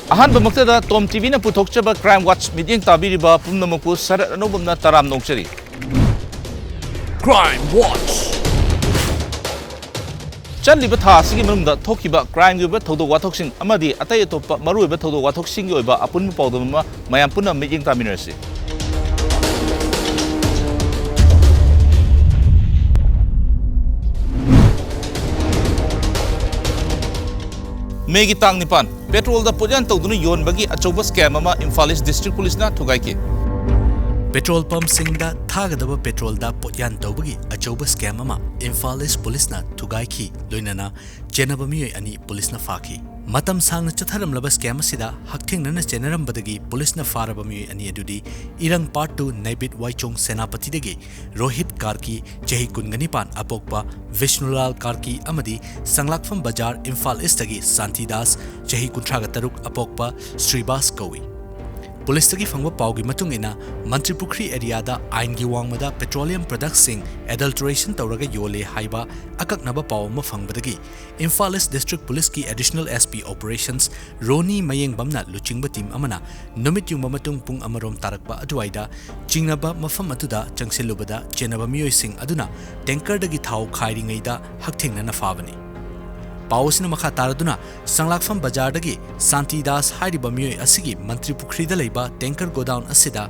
अहंबमक्तदा Tom TV न पुथोकचबा crime watch medium ताबीरिबा पुनमकु सरत अनोबमना तराम नोंचरी crime watch चलिबा था सिगी मनुंदा थोकिबा क्राइम गिबा थौदो वाथोकसिंग अमदी अतय अतोपा मरुइबा थौदो वाथोकसिंग ओइबा अपुन पाउदमा मयाम पुना मीडियम तामिनरसी मेगी तांग निपान पेट्रोल दा पोजान तौदुनु योनबगी अचौबा स्कैम अमा इम्फाल ईस्ट डिस्ट्रिक्ट पुलिस ना थुगाइके पेट्रोल पंप सिंगदा थागदबा पेट्रोल दा पोजान तौबगी अचौबा स्कैम अमा इम्फाल ईस्ट पुलिस ना थुगाइकी लोइनना चेनबा मियोय अनि पुलिस ना फाकी मतम सांगना चथरमलबा स्कैम सिदा हकथिंगना चेनरमबदगी पुलिस ना फारबा मियोय अनि अदुदी इरंग पार्ट 2 नैबित वाइचोंग सेनापति दगी रोहित कार्की चही कुनगनिपान अपोकपा विष्णुलाल कार्की अमदी संगलाकफम बाजार इम्फाल ईस्ट दगी शांतिदास चही कुंथ्रागा तरुक अपोकपा श्रीबास कौई पुलिस तगी फंगबा पाउगी मतुंगिना मंत्रिपुखरी एरियादा आइनगी वांगमदा पेट्रोलियम प्रोडक्ट्स सिंग एडल्टरेशन तौरगा योले हाइबा अककनबा पाउमा फंगबदगी इम्फाल ईस्ट डिस्ट्रिक्ट पुलिस की एडिशनल एसपी ऑपरेशंस रोनी मयेंगबमना लुचिंगबा टीम अमना नुमित युंगबा मतुंग पुंग अमरोम तारकबा अदुवाइदा चिंगनबा मफम अतुदा चंगसिलुबदा चेनबा मियोइसिंग अदुना टैंकरदगी थाव खाइरिंगैदा हकथिंगना फाबनी पावसिना मखा तारदुना संगलाकफम बाजारदगी शांतिदास हाइरिबा मियोय असिगी मंत्रिपुखरीदा लैबा टैंकर गोडाउन असिदा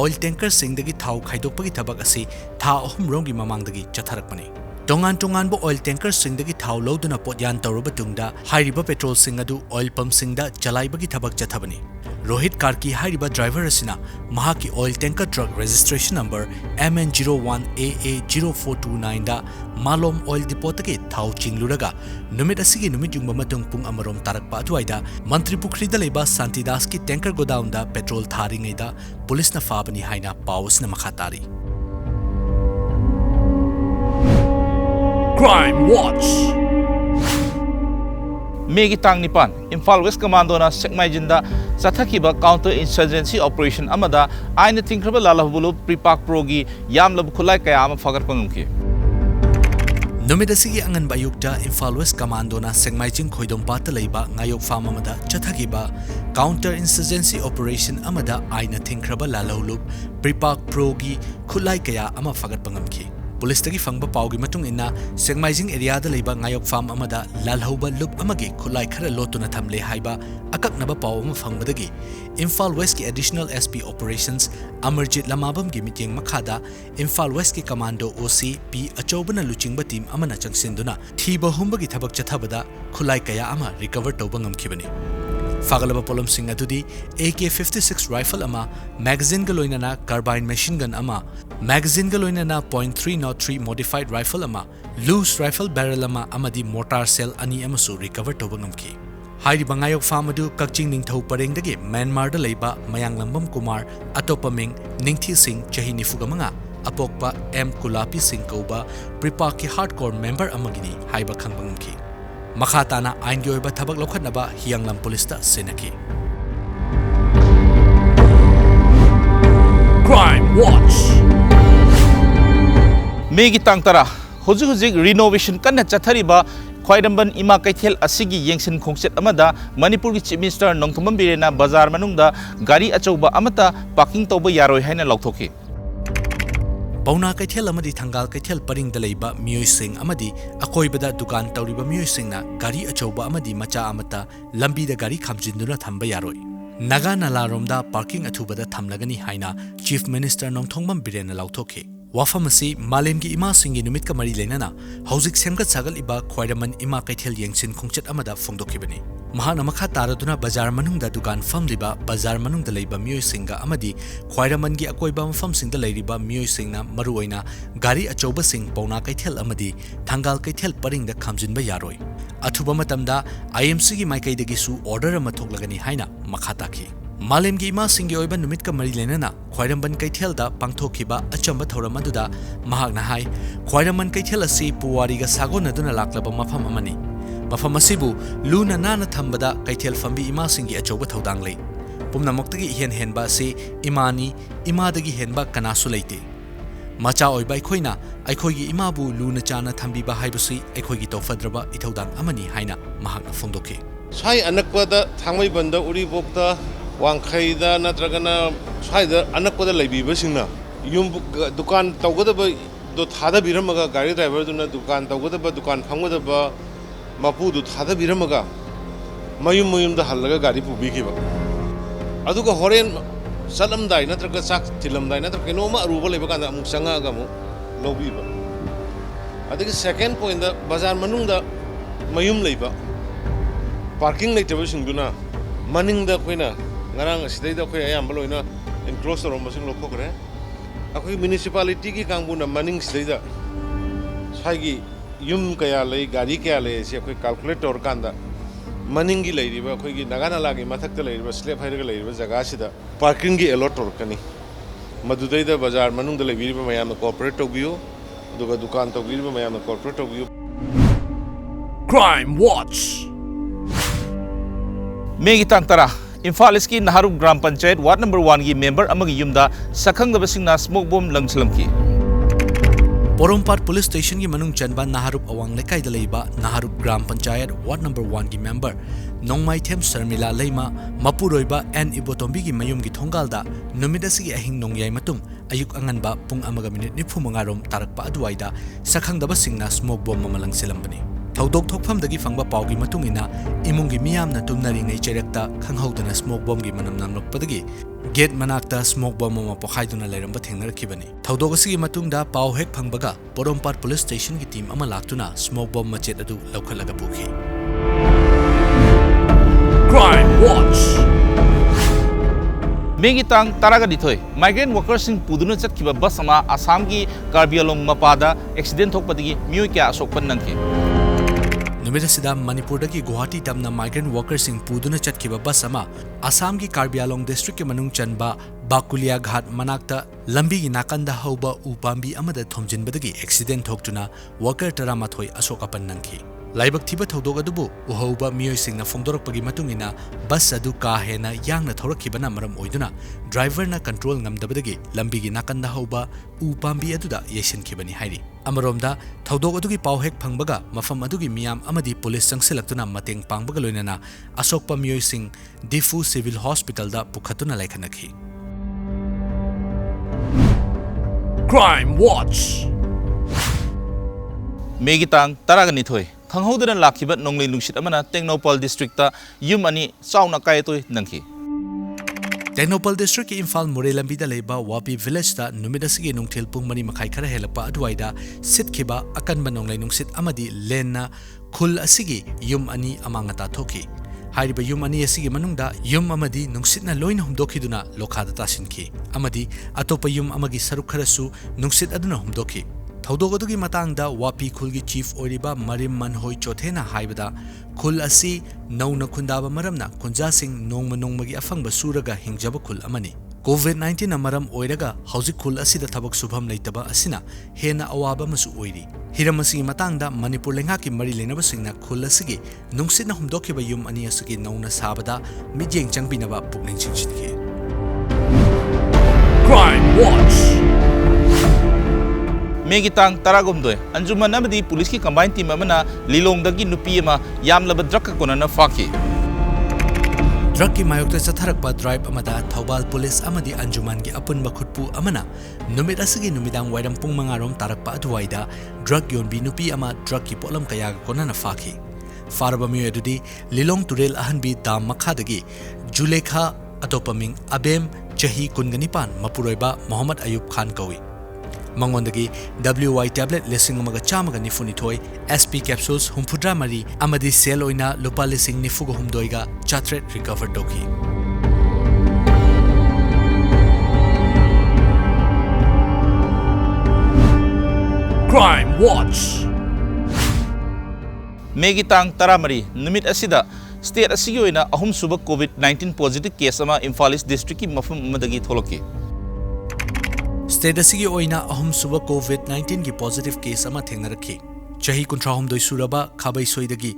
ऑयल टैंकर सिंगदगी थाव खाइदोकपगी थबक असि था अहुम रोंगी ममांगदगी चथरकपनी तोंगान तोंगानबो ऑयल टैंकर सिंगदगी थाव लौदुना पोटयान तौरबा तुंगदा हाइरिबा पेट्रोल सिंग अदु ऑयल पंप सिंगदा चलाइबगी थबक चथबनी रोहित कार्की हाइरिबा ड्राइवर असिना महाकी oil tanker truck registration number MN01AA0429 दा मालोम ऑयल डिपोटगी थाव चिंगलुरगा नुमित असिगी नुमित युंगबा मतुंग पुंग अमरोम तारकपा अदुवाइदा मंत्रिपुखरीदा लेबा शांतिदास की टैंकर गोडाउन दा पेट्रोल थारिंगैदा पुलिसना फाबनी हाइना पावसिना मखा तारी Crime Watch मेगी तांग निपान इम्फाल वेस्ट कमांडो ना सेक्माइजिंदा चथकिबा काउंटर इंसर्जेंसी ऑपरेशन अमदा आइन थिंख्रबा लालहबुलु प्रीपाक प्रोगी यामलब खुलाई कया अमा फगरपा ngumki नुमिदसिगी अंगन बायुक्ता इम्फाल वेस्ट कमांडो ना सेक्माइजिंग खोइदोंपाता लैबा ngayok फाम अमदा चथकिबा काउंटर इंसर्जेंसी ऑपरेशन अमदा आइन थिंख्रबा लालहबुलु प्रीपाक प्रोगी खुलाई कया अमा फगरपा ngumki पुलिस तगी फंगबा पाउगी मतुंग इन्ना सेक्माइजिंग एरिया दा लैबा ngayok फार्म अमदा लालहौबा लुप अमगे खुलाई खरा लोतुना थमले हाइबा अककनबा पाउ अमा फंगबदगी इम्फाल वेस्ट की एडिशनल एसपी ऑपरेशंस अमरजीत लमाबम की मिटिंग मखादा इम्फाल वेस्ट की कमांडो ओसी पी अचौबना लुचिंगबा टीम अमना चंगसिंदुना थीबा हुंबगी थबक चथबदा खुलाई कया अमा रिकवर तौबा ngamkhibani फागलबा पोलम सिंग अदुदी AK-56 राइफल अमा मैगजीन ग लोइनना कार्बाइन मशीन गन अमा मैगजीन ग लोइनना .303 मॉडिफाइड राइफल अमा लूज राइफल बैरल अमा अमदी मोटार सेल अनि अमसु रिकवर तौबा ngamki हाइरिबा ngayok फाम अदु कक्चिंग निंगथौ परेंगदगी म्यांमार दा लैबा मयांगलंबम कुमार अतोपा मिंग निंगथी सिंह चही निफुगमंगा अपोकपा एम कुलापी सिंह कौबा प्रीपा की हार्डकोर मेंबर अमगिनी हाइबा खंगबा ngamki मखाताना आइन की ओइबा थबक लौखनबा हियांगलम पुलिस ता सेनकी क्राइम वॉच मेगी तांग तरा हुजिक हुजिक रिनोवेशन कन्ना चथरिबा ख्वाइरंबन इमा कैथेल असिगी येंगसिन खोंगसेट अमदा मणिपुर की चीफ मिनिस्टर नोंथोमम बिरेना बाजार मनुंगदा गाड़ी अचौबा अमता पार्किंग तौबा यारोय हाइना लौथोकी पौना कैथेल अमदी थंगाल कैथेल परिंग दलैबा मियोइसिंग अमदी अकोइबदा दुकान तौरिबा मियोइसिंगना गाड़ी अचौबा अमदी मचा अमता लंबीदा गाड़ी खामजिंदुना थंबा यारोय नागा नालारोमदा पार्किंग अथुबदा थमलगनी हाइना चीफ मिनिस्टर नोंथोंगमम बिरेना लौथोखे वाफम असि मालेमगी इमा सिंगी नुमित का मरी लेना हौजिक सेमगत सागल इबा ख्वाइरमन इमा कैथेल येंगसिन खोंगचत अमदा फोंदोखिबनी महान मखा तारदुना बाजार मनुंगदा दुकान फमलिबा बाजार मनुंगदा लैबा मियोइसिंगा अमदी ख्वाइरमनगी अकोइबा मफमसिंगदा लैरिबा मियोइसिंगना मरुओइना गाड़ी अचौबा सिंग पौना कैथेल अमदी थंगाल कैथेल परिंगदा खामजिनबा यारोय अथुबा मतमदा IMC की माइकैदगिसु ऑर्डर अमा थोकलगनी हाइना मखा ताखी मालेमगी इमा सिंगी ओइबा नुमित का मरी लेना ख्वाइरमन कैथेलदा पांगथोखिबा अचंबा थौरम अदुदा महागना हाइ ख्वाइरमन कैथेल असि पुवारीगा सागोनदुना लाक्लबा मफम अमनी मफम असिबु लूना नाना थंबदा कैथेल फंबी इमा सिंगी अचौबा थौदांग लै पुमनमक्तगी हेन हेनबा असि इमानी इमादगी हेनबा कनासु लैते मचा ओइबा अखोइना अखोइगी इमाबु लूना चाना थंबीबा हाइबसि अखोइगी तौफद्रबा इथौदांग अमनी हाइना महागना फोंदोखे स्वाई अनकपदा थांगमैबंदा उरिपोकता वांखैदा नत्रगना स्वाइदा अनकपदा लैबिबसिंगना युम दुकान तौगदब दो थादबिरमगा गाड़ी ड्राइवर दुना दुकान तौगदब दुकान फंगदब मपुदु थादबिरमगा मयुम मयुमदा हल्लगा गाड़ी पुबिखिबा अदुगा होरेन चलमदाय नत्रगा चाक थिलमदाय नत्र केनोमा अरुबा लेबा कांदा अमुक संगागा मु लौबिबा अदगी सेकेंड पॉइंट दा बाजार मनुंगदा मयुम लेबा पार्किंग लेटबसिंगदुना मनिंगदा कोइना ngarang sidai da khoi ayam baloina enclose rom masing lokho kare akoi municipality ki kangbuna maning sidai da saigi yum kaya lei gari kaya lei se akoi calculator kanda maning gi lei riba akoi gi nagana lagi mathak ta lei riba slab hair ga lei riba jaga sida parking gi allot tor kani madudai da bazar manung da lei riba mayam cooperate tobiyo duga dukan to riba mayam cooperate tobiyo Crime Watch Megi tang tara Imphal East ki Naharup Gram Panchayat Ward number 1 gi member amagi yumda sakhangdabasingna smoke bomb langsalamki. Porompat Police Station ki manung chanba Naharup awang lekai da leiba Naharup Gram Panchayat Ward number 1 gi member Nongmai Them Sarmila Leima Mapuroiba and Ibotombi gi mayum gi thonggalda numidasi ahing nongyai matung ayuk anganba pung amaga minute nifu mangarom tarakpa aduaida sakhangdabasingna smoke bomb mamalang silambani. Thaudok thokphamdagi fangba pawgi matungina imungi miyamna tumnaringai cherekta khanghaudana smoke bomb gi manam namlokpadagi gate manakta smoke bomb ma pokhaiduna leiramba thengnarakibani thaudok asigi matungda paw hek phangbaga Porompat Police Station gi team ama laktuna smoke bomb machet adu laukhalaga pukhi Crime Watch Megi tang taraga dithoi migrant workers sing puduna chatkiba bus ama Assam gi Karbialong mapada accident thokpadagi miyoi kya asokpan nangki Numirasida Manipur dagi Guwahati tamna migrant workers sing puduna chatkiba bus ama Assam gi Karbialong district ki manung chanba Bakulia Ghat manakta lambi gi nakanda hauba upambi amada thomjinbadagi accident thoktuna worker taramathoi asokapan nangki Laibak thiba thodog adubu uhauba miyoi singna phongdorakpagi matungina bus adu ka hena yangna thorakhibana maram oiduna driver na control ngamdabadagi lambi gi nakanda hauba upambi aduda yesinkhibani hairi Amaromda thodog adugi pawhek phangbaga mafam adugi miyam amadi police sangsilaktuna mateng pangbaga loinana asokpa miyoi sing Difu Civil Hospital da pukhatuna laikhanakhi Crime Watch Megi tang taraga nithoi khanghaudana lakhiba nonglei nungsit amana Tengnopal district ta yum ani chauna kaitoi nangki Tengnopal district ki Imphal Mure lambi da leiba Wapi village ta numidasigi nungthil pung mani makhai khara helapa aduaida sitkhiba akanba nonglei nungsit amadi lenna khul asigi yum ani amangata thoki hairiba yum ani asigi manungda yum amadi nungsitna loina humdokhiduna lokhada tasinki amadi atopa yum amagi saruk kharasu nungsit aduna humdokhi Thaudogadu matangda Wapi khulgi chief oiriba Marim Manhoi Chothena haibada khul asi nauna khundaba maramna khunja sing nongmagi afangba suraga hingjaba khul amani COVID-19 amaram oiraga hauzik khul asida thabak subham leitaba asina hena awaba masu oiri hiramasi matangda Manipur lengha ki mari lenaba singna khul asigi nungsitna humdokhiba yum ani asigi nauna sabada mijeng changbinaba pukning chingchitki Crime Watch Megi tang taragomdoi anjuman amadi police ki combined team amana lilongdagi nupi ama yamlaba drug konana faki Drug ki mayokta chatharakpa drive amada Thaubal police amadi anjuman gi apunba khutpu amana numit asigi numidang wairam pung mangarom tarakpa aduwaida drug yonbi nupi ama drug ki polam kaya konana faki farba mi edudi lilong turel ahanbi dam makhadagi Julekha atopaming abem chahi kunganipan mapuroiba Muhammad Ayub Khan kawi Mangondagi WY tablet lising umaga chamaga nifunithoi SP capsules humpudra mari amadi sell oina lupa lising nifuga humdoiga chatret recover doki Crime Watch Megi tang taramari numit asida state asigi oina ahum suba COVID-19 positive case ama Imphal East district ki mafum amadagi tholoki State asigi oina ahum suba COVID-19 ki positive case ama thengnarakhi chahi kuntrahum doi suraba khabai soidagi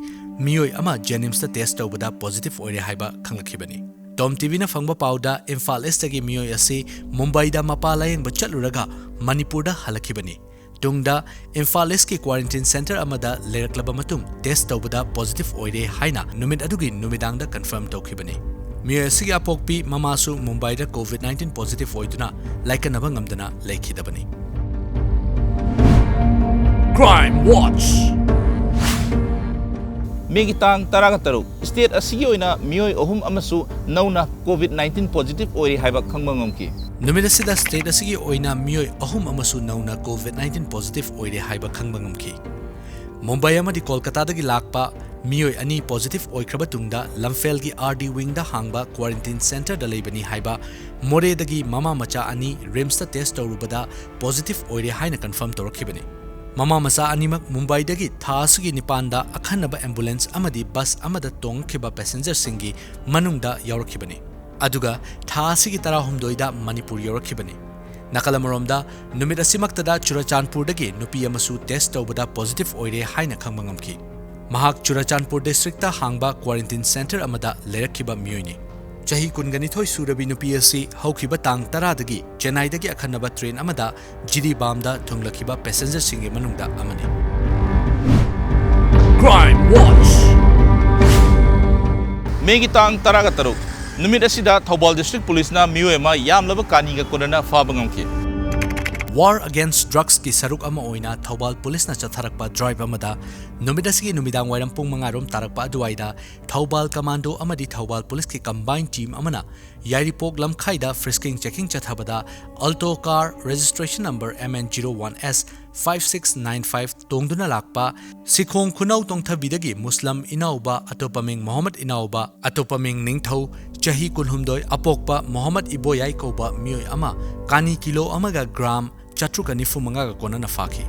miyoi ama Jenims ta test tawbada positive oire haiba khanglakhibani TOMTV na fangba pauda Imphal East gi miyoi ase Mumbai da mapala yeng ba chaluraga Manipur da halakhibani ꯇꯨꯡꯗ ꯏꯝꯐꯥꯜ ꯏꯁꯀꯤ quarantine centre ꯑꯃꯗ ꯂꯩꯔꯛꯂꯕ ꯃꯇꯨꯡ test ꯇꯧꯕꯗ positive ꯑꯣꯏꯔꯦ ꯍꯥꯏꯅ ꯅꯨꯃꯤꯠ ꯑꯗꯨꯒꯤ ꯅꯨꯃꯤꯗꯥꯡꯗ ꯀꯟꯐꯔꯝ ꯇꯧꯈꯤꯕꯅꯤ꯫ ꯃꯤꯑꯣꯏ ꯑꯁꯤꯒꯤ ꯑꯄꯣꯛꯄꯤ ꯃꯃꯥꯁꯨ ꯃꯨꯝꯕꯥꯏꯗ ꯀꯣꯚꯤꯗ-19 ꯄꯣꯖꯤꯇꯤꯚ ꯑꯣꯏꯗꯨꯅ ꯂꯥꯏꯀꯠꯅꯕ ꯉꯝꯗꯅ ꯂꯩꯈꯤꯗꯕꯅꯤ꯫ Crime Watch. ꯃꯦꯒꯤ ꯇꯥꯡ 13 ꯁ꯭ꯇꯦꯠ ꯑꯁꯤꯒꯤ ꯑꯣꯏꯅ ꯃꯤꯑꯣꯏ 3 ꯑꯃꯁꯨ ꯅꯧꯅ ꯀꯣꯚꯤꯗ-19 ꯄꯣꯖꯤꯇꯤꯚ ꯑꯣꯏꯔꯦ ꯍꯥꯏꯕ ꯈꯪꯕ ꯉꯝꯈꯤ꯫ ꯅꯨꯃꯤꯠ ꯑꯁꯤꯗ ꯁ꯭ꯇꯦꯠ ꯑꯁꯤꯒꯤ ꯑꯣꯏꯅ ꯃꯤꯑꯣꯏ 3 ꯑꯃꯁꯨ ꯅꯧꯅ ꯀꯣꯚꯤꯗ-19 ꯄꯣꯖꯤꯇꯤꯚ ꯑꯣꯏꯔꯦ ꯍꯥꯏꯕ ꯈꯪꯕ ꯉꯝꯈꯤ꯫ ꯃꯨꯝꯕꯥꯏ ꯑꯃꯗꯤ ꯀꯣꯜꯀꯇꯥꯗꯒꯤ ꯂꯥꯛꯄ ꯃꯤꯑꯣꯏ 2 ꯄꯣꯖꯤꯇꯤꯚ ꯑꯣꯏꯈ꯭ꯔꯕ ꯇꯨꯡꯗ ꯂꯝꯐꯦꯜꯒꯤ RD ꯋꯤꯡꯗ ꯍꯥꯡꯕ ꯀ꯭ꯋꯥꯔꯦꯟꯇꯤꯟ ꯁꯦꯟꯇꯔꯗ ꯂꯩꯕꯅꯤ ꯍꯥꯏꯕ ꯃꯣꯔꯦꯗꯒꯤ ꯃꯃꯥ ꯃꯆꯥ 2 ꯔꯤꯝꯁꯇ ꯇꯦꯁ ꯇꯧꯔꯨꯕꯗ ꯄꯣꯖꯤꯇꯤꯚ ꯑꯣꯏꯔꯦ ꯍꯥꯏꯅ ꯀꯟꯐꯔꯝ ꯇꯧꯔꯛꯈꯤꯕꯅꯤ꯫ ꯃꯃꯥ ꯃꯆꯥ ꯑꯅꯤꯃꯛ ꯃꯨꯝꯕꯥꯏꯗꯒꯤ ꯊꯥ ꯑꯁꯤꯒꯤ 9ꯗ ꯑꯈꯟꯅꯕ ꯑꯦꯝꯕꯨꯂꯦꯟꯁ ꯑꯃꯗꯤ ꯕꯁ ꯑꯃꯗ ꯇꯣꯡꯈꯤꯕ ꯄꯦꯁꯦꯟꯖꯔꯁꯤꯡꯒꯤ ꯃꯅꯨꯡꯗ ꯌꯥꯎꯔꯛꯈꯤꯕꯅꯤ꯫ ꯑꯗꯨꯒ ꯊꯥ ꯑꯁꯤꯒꯤ 16ꯗ ꯃꯅꯤꯄꯨꯔ ꯌꯧꯔꯛꯈꯤꯕꯅꯤ꯫ ꯅꯥꯀꯜ ꯑꯃꯔꯣꯝꯗ ꯅꯨꯃꯤꯠ ꯑꯁꯤꯃꯛꯇꯗ ꯆꯨꯔꯆꯥꯟꯄꯨꯔꯗꯒꯤ ꯅꯨꯄꯤ ꯑꯃꯁꯨ ꯇꯦꯁ ꯇꯧꯕꯗ ꯄꯣꯖꯤꯇꯤꯚ ꯑꯣꯏꯔꯦ ꯍꯥꯏꯅ ꯈꯪꯕ ꯉꯝꯈꯤ꯫ ꯃꯍꯥꯛ ꯆꯨꯔꯆꯥꯟꯄꯨꯔ ꯗꯤꯁꯇ꯭ꯔꯤꯛꯇ ꯍꯥꯡꯕ ꯀ꯭ꯋꯥꯔꯦꯟꯇꯤꯟ ꯁꯦꯟꯇꯔ ꯑꯃꯗ ꯂꯩꯔꯛꯈꯤꯕ ꯃꯤꯑꯣꯏꯅꯤ꯫ ꯆꯍꯤ 22 ꯁꯨꯔꯕꯤ ꯅꯨꯄꯤ ꯑꯁꯤ ꯍꯧꯈꯤꯕ ꯇꯥꯡ 10ꯗꯒꯤ ꯆꯦꯟꯅꯥꯏꯗꯒꯤ ꯑꯈꯟꯅꯕ ꯇ꯭ꯔꯦꯟ ꯑꯃꯗ ꯖꯤꯔꯤꯕꯥꯝꯗ ꯊꯨꯡꯂꯈꯤꯕ ꯄꯦꯁꯦꯟꯖꯔꯁꯤꯡꯒꯤ ꯃꯅꯨꯡꯗ ꯑꯃꯅꯤ꯫ Crime Watch. ꯃꯦꯒꯤ ꯇꯥꯡ 13 ꯅꯨꯃꯤꯠ ꯑꯁꯤꯗ ꯊꯧꯕꯥꯜ ꯗꯤꯁꯇ꯭ꯔꯤꯛ ꯄꯨꯂꯤꯁꯅ ꯃꯤꯑꯣꯏ ꯑꯃ ꯌꯥꯝꯂꯕ ꯀꯥꯅꯤꯒ ꯀꯣꯟꯅꯅ ꯐꯥꯕ ꯉꯝꯈꯤ꯫ ꯋꯥꯔ ꯑꯒꯦꯟꯁꯠ ꯗ꯭ꯔꯒꯁꯀꯤ ꯁꯔꯨꯛ ꯑꯃ ꯑꯣꯏꯅ ꯊꯧꯕꯥꯜ ꯄꯨꯂꯤꯁꯅ ꯆꯠꯊꯔꯛꯄ ꯗ꯭ꯔꯥꯏꯚ ꯑꯃꯗ ꯅꯨꯃꯤꯠ ꯑꯁꯤꯒꯤ ꯅꯨꯃꯤꯗꯥꯡ ꯋꯥꯏꯔꯝ ꯄꯨꯡ 5 ꯇꯥꯔꯛꯄ ꯑꯗꯨꯋꯥꯏꯗ ꯊꯧꯕꯥꯜ ꯀꯃꯥꯟꯗꯣ ꯑꯃꯗꯤ ꯊꯧꯕꯥꯜ ꯄꯨꯂꯤꯁꯀꯤ ꯀꯝꯕꯥꯏꯟ ꯇꯤꯝ ꯑꯃꯅ ꯌꯥꯏꯔꯤꯄꯣꯛ ꯂꯝꯈꯥꯏꯗ ꯐ꯭ꯔꯤꯁꯀꯤꯡ ꯆꯦꯀꯤꯡ ꯆꯠꯊꯕꯗ Alto car registration number MN01S5695 ꯇꯣꯡꯗꯨꯅ ꯂꯥꯛꯄ ꯁꯤꯈꯣꯡ ꯈꯨꯅꯧ ꯇꯣꯡꯊꯕꯤꯗꯒꯤ ꯃꯨꯁꯂꯝ ꯏꯅꯥꯎꯕ ꯑꯇꯣꯞꯄ ꯃꯤꯡ ꯃꯣꯍꯝꯃꯗ ꯏꯅꯥꯎꯕ ꯑꯇꯣꯞꯄ ꯃꯤꯡ ꯅꯤꯡꯊꯧ ꯆꯍꯤ 18 ꯑꯄꯣꯛꯄ ꯃꯣꯍꯝꯃꯗ ꯏꯕꯣꯌꯥꯏ ꯀꯧꯕ ꯃꯤꯑꯣꯏ ꯑꯃ ꯀꯥꯅꯤ ꯀꯤꯂꯣ 1 ꯒ꯭ꯔꯥꯝ 795 ꯀꯣꯟꯅꯅ ꯐꯥꯈꯤ꯫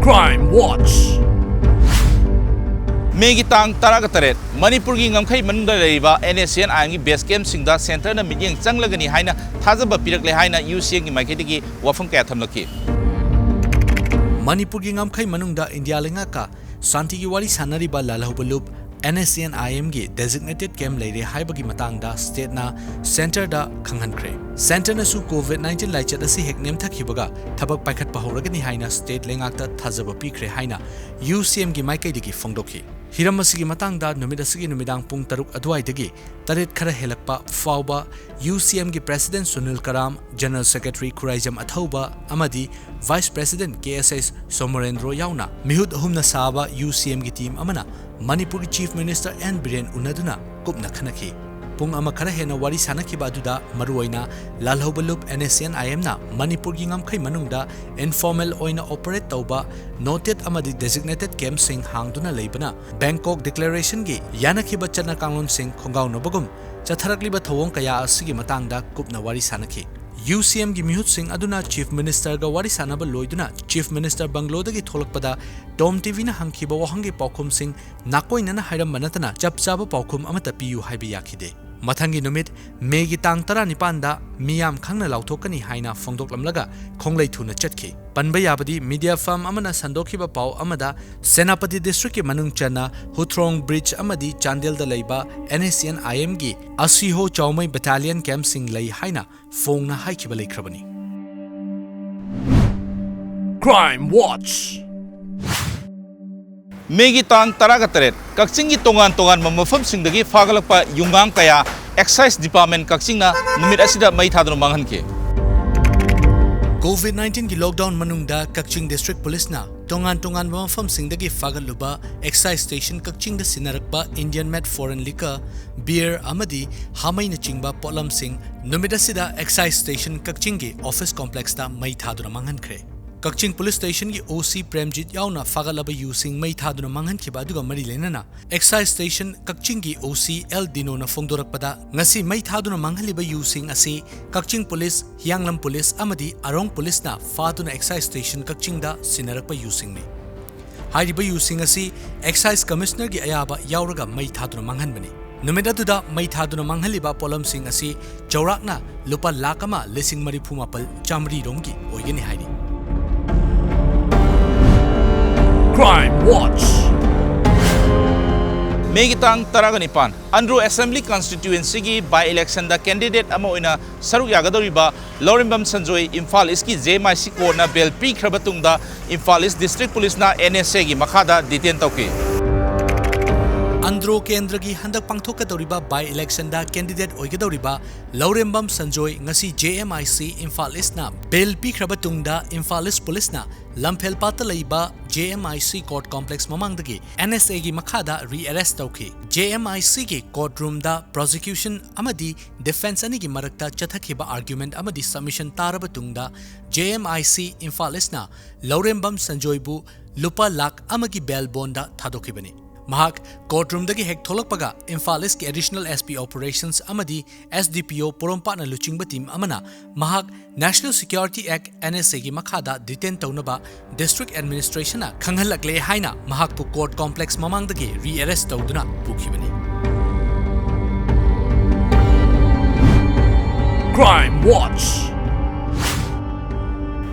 Crime Watch. ꯃꯦꯒꯤ ꯇꯥꯡ 13 ꯃꯅꯤꯄꯨꯔꯒꯤ ꯉꯝꯈꯩ ꯃꯅꯨꯡꯗ ꯂꯩꯔꯤꯕ NSCN-IM ꯕꯦꯁ ꯀꯦꯝꯞꯁꯤꯡꯗ ꯁꯦꯟꯇꯔꯅ ꯃꯤꯠꯌꯦꯡ ꯆꯪꯂꯒꯅꯤ ꯍꯥꯏꯅ ꯊꯥꯖꯕ ꯄꯤꯔꯛꯂꯦ ꯍꯥꯏꯅ UCNꯒꯤ ꯃꯥꯏꯀꯩꯗꯒꯤ ꯋꯥꯐꯝ ꯀꯌꯥ ꯊꯝꯂꯛꯈꯤ꯫ ꯃꯅꯤꯄꯨꯔꯒꯤ ꯉꯝꯈꯩ ꯃꯅꯨꯡꯗ ꯏꯟꯗꯤꯌꯥ ꯂꯩꯉꯥꯛꯀ ꯁꯥꯟꯇꯤꯒꯤ ꯋꯥꯔꯤ ꯁꯥꯟꯅꯔꯤꯕ ꯂꯥꯜꯍꯧꯕ ꯂꯨꯞ NSCN-IMꯒꯤ ꯗꯦꯖꯤꯒꯅꯦꯇꯦꯗ ꯀꯦꯝꯞ ꯂꯩꯔꯦ ꯍꯥꯏꯕꯒꯤ ꯃꯇꯥꯡꯗ ꯁ꯭ꯇꯦꯠꯅ ꯁꯦꯟꯇꯔꯗ ꯈꯪꯍꯟꯈ꯭ꯔꯦ꯫ ꯁꯦꯟꯇꯔꯅꯁꯨ ꯀꯣꯚꯤꯗ-19 ꯂꯥꯏꯆꯠ ꯑꯁꯤ ꯍꯦꯛ ꯅꯦꯝꯊꯈꯤꯕꯒ ꯊꯕꯛ ꯄꯥꯏꯈꯠꯄ ꯍꯧꯔꯒꯅꯤ ꯍꯥꯏꯅ ꯁ꯭ꯇꯦꯠ ꯂꯩꯉꯥꯛꯇ ꯊꯥꯖꯕ ꯄꯤꯈ꯭ꯔꯦ ꯍꯥꯏꯅ UCMꯒꯤ ꯃꯥꯏꯀꯩꯗꯒꯤ ꯐꯣꯡꯗꯣꯛꯈꯤ꯫ ꯍꯤꯔꯝ ꯑꯁꯤꯒꯤ ꯃꯇꯥꯡꯗ ꯅꯨꯃꯤꯠ ꯑꯁꯤꯒꯤ ꯅꯨꯃꯤꯗꯥꯡ ꯄꯨꯡ 6 ꯑꯗꯨꯋꯥꯏꯗꯒꯤ 8 ꯈꯔ ꯍꯦꯜꯂꯛꯄ ꯐꯥꯎꯕ UCMꯒꯤ ꯄ꯭ꯔꯦꯁꯤꯗꯦꯟꯠ ꯁꯨꯅꯤꯜ ꯀꯔꯥꯝ, ꯖꯦꯅꯔꯦꯜ ꯁꯦꯀ꯭ꯔꯦꯇꯔꯤ ꯈꯨꯔꯥꯏꯖꯝ ꯑꯊꯧꯕ ꯑꯃꯗꯤ ꯚꯥꯏꯁ ꯄ꯭ꯔꯦꯁꯤꯗꯦꯟꯠ KSS ꯁꯣꯃꯣꯔꯦꯟꯗ꯭ꯔꯣ ꯌꯥꯎꯅ ꯃꯤꯍꯨꯠ 3ꯅ ꯁꯥꯕ UCMꯒꯤ ꯇꯤꯝ ꯑꯃꯅ ꯃꯅꯤꯄꯨꯔꯒꯤ ꯆꯤꯐ ꯃꯤꯅꯤꯁꯇꯔ N. ꯕꯤꯔꯦꯟ ꯎꯅꯗꯨꯅ ꯀꯨꯞꯅ ꯈꯟꯅꯈꯤ꯫ ꯄꯨꯡ 1 ꯈꯔ ꯍꯦꯟꯅ ꯋꯥꯔꯤ ꯁꯥꯟꯅꯈꯤꯕ ꯑꯗꯨꯗ ꯃꯔꯨꯑꯣꯏꯅ ꯂꯥꯜꯍꯧꯕ ꯂꯨꯞ NSCN-IMꯅ ꯃꯅꯤꯄꯨꯔꯒꯤ ꯉꯝꯈꯩ ꯃꯅꯨꯡꯗ ꯏꯟꯐꯣꯔꯃꯦꯜ ꯑꯣꯏꯅ ꯑꯣꯄꯔꯦꯠ ꯇꯧꯕ ꯅꯣꯇꯦꯗ ꯑꯃꯗꯤ ꯗꯦꯖꯤꯒꯅꯦꯇꯦꯗ ꯀꯦꯝꯞꯁꯤꯡ ꯍꯥꯡꯗꯨꯅ ꯂꯩꯕꯅ ꯕꯦꯡꯀꯣꯛ ꯗꯤꯀ꯭ꯂꯦꯔꯦꯁꯟꯒꯤ ꯌꯥꯅꯈꯤꯕ ꯆꯠꯅ ꯀꯥꯡꯂꯣꯟꯁꯤꯡ ꯈꯣꯡꯒꯥꯎꯅꯕꯒꯨꯝ ꯆꯠꯊꯔꯛꯂꯤꯕ ꯊꯧꯑꯣꯡ ꯀꯌꯥ ꯑꯁꯤꯒꯤ ꯃꯇꯥꯡꯗ ꯀꯨꯞꯅ ꯋꯥꯔꯤ ꯁꯥꯟꯅꯈꯤ꯫ UCMꯒꯤ ꯃꯤꯍꯨꯠꯁꯤꯡ ꯑꯗꯨꯅ ꯆꯤꯐ ꯃꯤꯅꯤꯁꯇꯔꯒ ꯋꯥꯔꯤ ꯁꯥꯟꯅꯕ ꯂꯣꯏꯗꯨꯅ ꯆꯤꯐ ꯃꯤꯅꯤꯁꯇꯔ ꯕꯪꯒ꯭ꯂꯣꯗꯒꯤ ꯊꯣꯛꯂꯛꯄꯗ TOMTVꯅ ꯍꯪꯈꯤꯕ ꯋꯥꯍꯪꯒꯤ ꯄꯥꯎꯈꯨꯝꯁꯤꯡ ꯅꯥꯀꯣꯏꯅꯅ ꯍꯥꯏꯔꯝꯕ ꯅꯠꯇꯅ ꯆꯞ ꯆꯥꯕ ꯄꯥꯎꯈꯨꯝ ꯑꯃꯠꯇ ꯄꯤꯌꯨ ꯍꯥꯏꯕ ꯌꯥꯈꯤꯗꯦ꯫ ꯃꯊꯪꯒꯤ ꯅꯨꯃꯤꯠ ꯃꯦꯒꯤ ꯇꯥꯡ 19ꯗ ꯃꯤꯌꯥꯝ ꯈꯪꯅ ꯂꯥꯎꯊꯣꯛꯀꯅꯤ ꯍꯥꯏꯅ ꯐꯣꯡꯗꯣꯛꯂꯝꯂꯒ ꯈꯣꯡꯂꯩ ꯊꯨꯅ ꯆꯠꯈꯤ꯫ ꯄꯟꯕ ꯌꯥꯕꯗꯤ ꯃꯤꯗꯤꯌꯥ ꯐꯥꯔꯝ ꯑꯃꯅ ꯁꯟꯗꯣꯛꯈꯤꯕ ꯄꯥꯎ ꯑꯃꯗ ꯁꯦꯅꯥꯄꯇꯤ ꯗꯤꯁꯇ꯭ꯔꯤꯛꯀꯤ ꯃꯅꯨꯡ ꯆꯟꯅ ꯍꯨꯊ꯭ꯔꯣꯡ ꯕ꯭ꯔꯤꯖ ꯑꯃꯗꯤ ꯆꯥꯟꯗꯦꯜꯗ ꯂꯩꯕ NSCN-IMꯒꯤ ꯑꯁꯤꯍꯣ ꯆꯥꯎꯃꯩ ꯕꯦꯇꯥꯂꯤꯌꯟ ꯀꯦꯝꯞꯁꯤꯡ ꯂꯩ ꯍꯥꯏꯅ ꯐꯣꯡꯅ ꯍꯥꯏꯈꯤꯕ ꯂꯩꯈ꯭ꯔꯕꯅꯤ꯫ Crime Watch. ꯃꯦꯒꯤ ꯇꯥꯡ 13 ꯀꯛꯆꯤꯡꯒꯤ ꯇꯣꯉꯥꯟꯕ ꯃꯐꯝꯁꯤꯡꯗꯒꯤ ꯐꯥꯒꯠꯂꯛꯄ ꯌꯨꯝꯒꯥꯡ ꯀꯌꯥ ꯑꯦꯛꯁꯥꯏꯖ ꯗꯤꯄꯥꯔꯠꯃꯦꯟꯠ ꯀꯛꯆꯤꯡꯅ ꯅꯨꯃꯤꯠ ꯑꯁꯤꯗ ꯃꯩ ꯊꯥꯗꯨꯅ ꯃꯥꯡꯍꯟꯈꯤ꯫ ꯀꯣꯚꯤꯗ-19ꯒꯤ ꯂꯣꯛꯗꯥꯎꯟ ꯃꯅꯨꯡꯗ ꯀꯛꯆꯤꯡ ꯗꯤꯁꯇ꯭ꯔꯤꯛ ꯄꯨꯂꯤꯁꯅ ꯇꯣꯉꯥꯟꯕ ꯃꯐꯝꯁꯤꯡꯗꯒꯤ ꯐꯥꯒꯠꯂꯨꯕ ꯑꯦꯛꯁꯥꯏꯖ ꯁ꯭ꯇꯦꯁꯟ ꯀꯛꯆꯤꯡꯗ ꯁꯤꯟꯅꯔꯛꯄ ꯏꯟꯗꯤꯌꯟ ꯃꯦꯗ ꯐꯣꯔꯦꯟ ꯂꯤꯀꯔ, ꯕꯤꯌꯔ ꯑꯃꯗꯤ ꯍꯥꯃꯩꯅꯆꯤꯡꯕ ꯄꯣꯠꯂꯝꯁꯤꯡ ꯅꯨꯃꯤꯠ ꯑꯁꯤꯗ ꯑꯦꯛꯁꯥꯏꯖ ꯁ꯭ꯇꯦꯁꯟ ꯀꯛꯆꯤꯡꯒꯤ ꯑꯣꯐꯤꯁ ꯀꯣꯝꯄ꯭ꯂꯦꯛꯁꯇ ꯃꯩ ꯊꯥꯗꯨꯅ ꯃꯥꯡꯍꯟꯈ꯭ꯔꯦ꯫ ꯀꯛꯆꯤꯡ ꯄꯨꯂꯤꯁ ꯁ꯭ꯇꯦꯁꯟꯒꯤ OC ꯄ꯭ꯔꯦꯝꯖꯤꯠ ꯌꯥꯎꯅ ꯐꯥꯒꯠꯂꯕ ꯌꯨꯁꯤꯡ ꯃꯩ ꯊꯥꯗꯨꯅ ꯃꯥꯡꯍꯟꯈꯤꯕ ꯑꯗꯨꯒ ꯃꯔꯤ ꯂꯩꯅꯅ ꯑꯦꯛꯁꯥꯏꯖ ꯁ꯭ꯇꯦꯁꯟ ꯀꯛꯆꯤꯡꯒꯤ OC L. ꯗꯤꯅꯣꯅ ꯐꯣꯡꯗꯣꯔꯛꯄꯗ ꯉꯁꯤ ꯃꯩ ꯊꯥꯗꯨꯅ ꯃꯥꯡꯍꯜꯂꯤꯕ ꯌꯨꯁꯤꯡ ꯑꯁꯤ ꯀꯛꯆꯤꯡ ꯄꯨꯂꯤꯁ, ꯍꯤꯌꯥꯡꯂꯝ ꯄꯨꯂꯤꯁ ꯑꯃꯗꯤ ꯑꯔꯣꯡ ꯄꯨꯂꯤꯁꯅ ꯐꯥꯗꯨꯅ ꯑꯦꯛꯁꯥꯏꯖ ꯁ꯭ꯇꯦꯁꯟ ꯀꯛꯆꯤꯡꯗ ꯁꯤꯟꯅꯔꯛꯄ ꯌꯨꯁꯤꯡꯅꯤ꯫ ꯍꯥꯏꯔꯤꯕ ꯌꯨꯁꯤꯡ ꯑꯁꯤ ꯑꯦꯛꯁꯥꯏꯖ ꯀꯃꯤꯁꯅꯔꯒꯤ ꯑꯌꯥꯕ ꯌꯥꯎꯔꯒ ꯃꯩ ꯊꯥꯗꯨꯅ ꯃꯥꯡꯍꯟꯕꯅꯤ꯫ ꯅꯨꯃꯤꯠ ꯑꯗꯨꯗ ꯃꯩ ꯊꯥꯗꯨꯅ ꯃꯥꯡꯍꯜꯂꯤꯕ ꯄꯣꯠꯂꯝꯁꯤꯡ ꯑꯁꯤ ꯆꯥꯎꯔꯥꯛꯅ ꯂꯨꯄꯥ 1,39,900 ꯔꯣꯝꯒꯤ ꯑꯣꯏꯒꯅꯤ ꯍꯥꯏꯔꯤ꯫ Crime Watch. Megi tang Taragonipan, Andrew Assembly Constituency gi by election da candidate amoina Saruk Yagadoriba, Lorimbam Sanjoy, Imphal Iski JMIC Court na Bel P Krabatungda, Imphal East District Police na NSA gi Makada detain tauki. Andro Kendragi Handak Pangthokadoriba by election da candidate Oigadoriba, Lorimbam Sanjoy, Ngasi JMIC Imphal East na Bel P Krabatungda, Imphal East Police na Lampel Patalaiba JMIC Court Complex Mamangdagi NSA gi Makada re-arrest tauki. JMIC gi courtroom da prosecution amadi defense ani gi marakta chathakiba argument amadi submission taraba tungda JMIC Imphal East na Lorimbam Sanjoy bu lupa lakh amagi bail bond da thadokibani. Mahak courtroom dagi hek tholakpaga Imphal East ki additional SP operations amadi SDPO porompa na luchingba team amana mahak National Security Act NSA gi makhada detain taunaba district administration na khanghalakle haina mahak pu court complex mamang dagi re-arrest tauduna pukhibani. Crime Watch.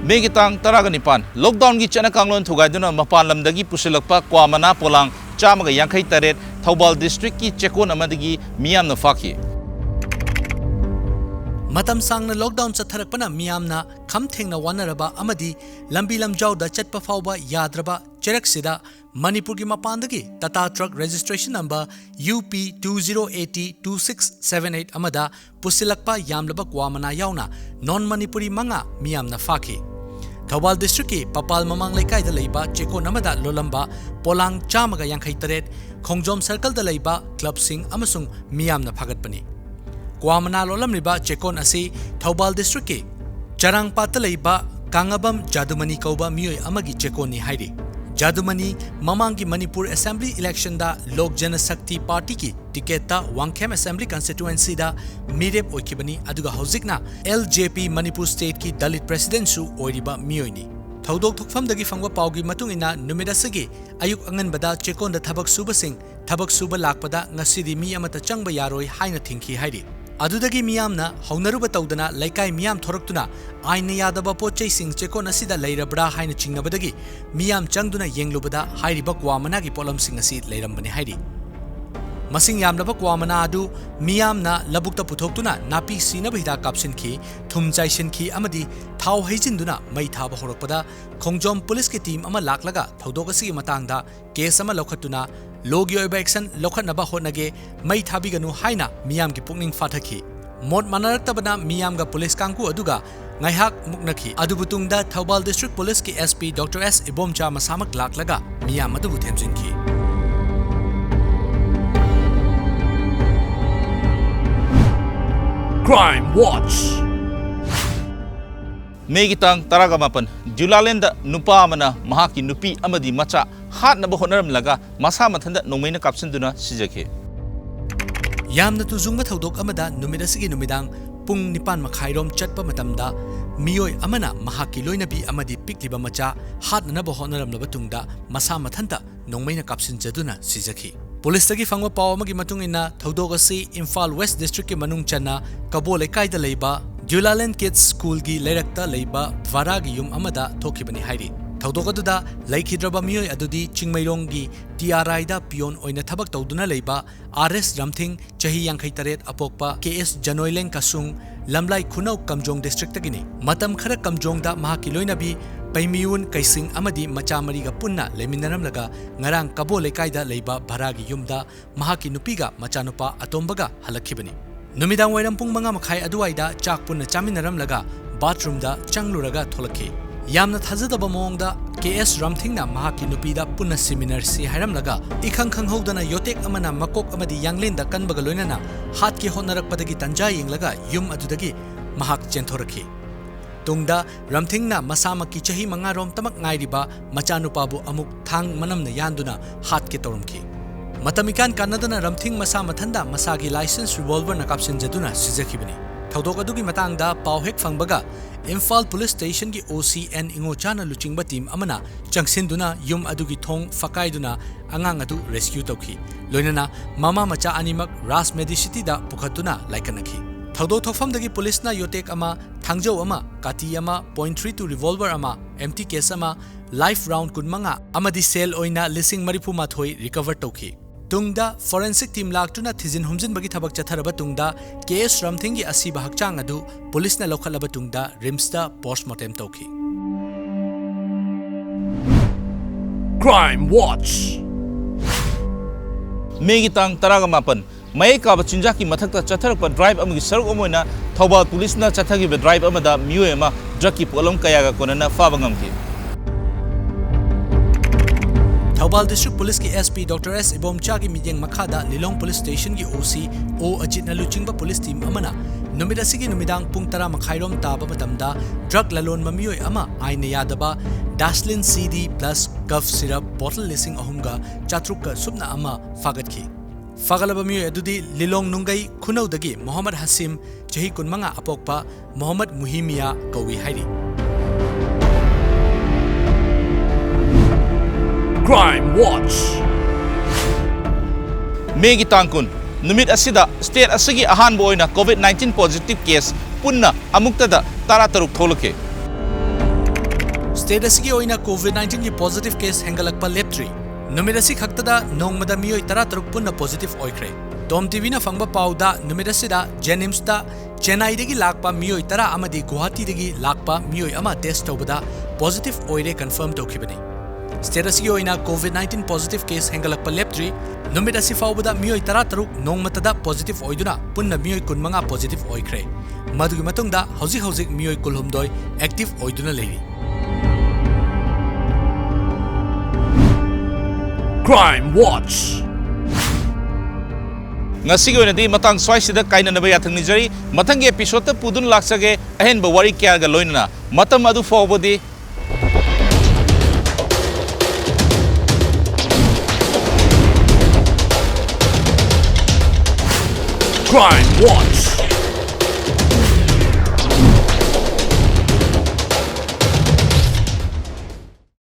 Megitang Taragonipan, lockdown gi chana kanglon thugaiduna mapan lamdagi pusilakpa kwamana polang Chamaga Yankai Taret, Taubal District ki Chekon Amadigi, Miam na Faki. Matam sang na lockdown sa tharakpana miyam na kamtheng na wanaraba amadi lambi lamjaw da chatpa fawba yadraba cherak sida Manipur gi mapandagi Tata truck registration number UP 20802678 amada pusilakpa yamlaba kwamana yauna non Manipuri manga miyam na faki. Taubal District ki Papal Mamang Laikai da leiba Chekon amada lolamba Polang Chamaga Yankai Taret Khongjom Circle da leiba Club Sing amasung miyam na phagatpani. Kwamana lolam riba Chekon asi Taubal District ki Charang Pat leiba Kangabam Jadumani kauba miyoi amagi Chekon ni hairi. Jadumani Mamangi Manipur Assembly election da Lok Jana Shakti Party ki ticket ta Wangkhem Assembly constituency da mirep oikibani aduga hozikna LJP Manipur State ki Dalit President su oiriba miyoini. Thaudok thukfam dagi fangwa paugi matung ina numidasagi ayuk angan bada Chekon da thabak suba sing thabak suba lakpada ngasidi mi amata changba yaroi haina thingki hairi. Adudagi miyamna haunaruba taudana laikai miyam thoraktuna aina yadaba pochai sing Chekon asida leirabra haina chingnabadagi miyam changduna yenglubada hairiba kwamana gi polam sing asi leirambani hairi. Masing yamlaba kwamana adu miyamna labukta puthoktuna napi sinaba hida kapsinki thumchaisinki amadi thau haijinduna mai thaba horakpada Khongjom police ki team ama laklaga thaudokasi matangda case ama lokhatuna logi oiba action lokhatnaba honage mai thabiganu haina miyam ki pukning fathaki mod manaraktabana miyam ga police kangku aduga ngaihak muknaki adubutungda Taubal District Police ki SP Dr. S Ibomcha masamak laklaga miyam adubu themjinki. Crime Watch. Megitang Taragamapan, Julalenda Nupa Amana, Mahaki Nupi Amadi Macha, Hat Nabohonaram Laga, Masa Matanda Nomina Kapsinduna Sijake. Yamna tu zungba thaudok amada numidasigi numidang pung nipan makhairom chatpa matamda miyoi amana mahaki loinabi amadi pikliba macha hat na bohonaram labatungda masa mathanta nongmaina kapsin jaduna sijaki. Police tagi fangwa paw amagi matung ina thaudok asi Imphal West District ki manung chana Kabo Laikai da leiba Julalend Kids School gi leirakta leiba Vara gi yum amada thokibani hairi. Thaudok aduda laikhidraba miyoi adudi Chingmairong gi TRI da pion oina thabak tawduna leiba RS Ramthing chahi yankhai taret apokpa KS Janoileng Kasung Lamlai Khunau Kamjong District tagini. Matam khara Kamjong da mahaki loinabi Paimiyun Kaising amadi machamari ga punna leminaram laga ngarang Kabo Laikai da leiba Bharagi yumda mahaki nupiga machanupa atombaga halakhibani. Numidang wairam pung mga makhai aduwaida chak punna chaminaram laga bathroom da changluraga tholakhi. Yamna thazadaba mongda KS Ramthing na mahaki nupida punna seminar si hairam laga ikhang khanghodana yotek amana makok amadi yanglenda kanbaga loinana hat ki honarakpadagi tanja yenglaga yum adudagi mahak chenthoraki. Tungda Ramthing na masamaki chahi mangarom tamak ngairiba machanupabu amuk thang manamna yanduna hat ki torumki. Matamikan kanadana Ramthing masa mathanda masagi license revolver na kapsin jaduna sijakibani. Thaudok adugi matangda pawhek fangbaga Imphal Police Station ki OCN ingo chana luchingba team amana changsinduna yum adugi thong fakaiduna angang adu rescue tawki. Loinana mama macha animak Ras Medicity da pukhatuna laikanaki. Thaudok thokfamdagi police na yotek ama thangjau ama kati ama .32 revolver ama empty case ama life round kunmanga amadi sale oina lising maripu mathoi recover tawki. tungda forensic team laktuna thizin humjin bagi thabak chatharaba tungda case ramthingi asiba hakchang adu police na lokhalaba tungda rimsta postmortem tawki. Crime Watch. Megi tang taraga mapan mai ka ba chinja ki mathakta chatharak pa drive amagi saruk amoina thawbal police na chathagi be drive amada miyoy ama drug ki polom kaya ga konana fa bangam ki. Thawbal District Police ki SP Dr. S. Ibomcha ki midyang makhada Lilong Police Station ki OC O Ajit na luchingba police team amana numida sige numidang pung tara makhairom taba matamda drug lalon mamiyoy ama aina yadaba Daslin CD plus cough syrup bottle lising ahumga chatrukka subna ama fagat ki fagalaba miyoy adudi Lilong nungai khunawdagi Muhammad Hasim chahi kunmanga apokpa Muhammad Muhimia kawi hairi. Crime Watch. Megi tangkun numit asida state asigi ahan boina COVID-19 positive case punna amuktada tarataruk tholake. State asigi oina COVID-19 ki positive case hengalakpa leptri numit asi khaktada nongmada miyoy tarataruk punna positive oikre. TOMTV na fangba pauda numit asida Jenims ta Chennai dagi lakpa miyoy tara amadi Guwahati dagi lakpa miyoy ama test tawbada positive oire confirm tawkhibani. State asigi oina COVID-19 positive case hengalakpa leptri numit asi faubada miyoy tarataruk nongmatada positive oiduna punna miyoy kunmanga positive oikre. Madugi matungda hauzik miyoy kulhumdoi active oiduna leiri. Crime Watch. Ngasigi oinadi matang swaisida kaina naba yathang nijari mathangi episode ta pudun laksage ahenba wari kya ga loinana matam adu faubadi Crime Watch.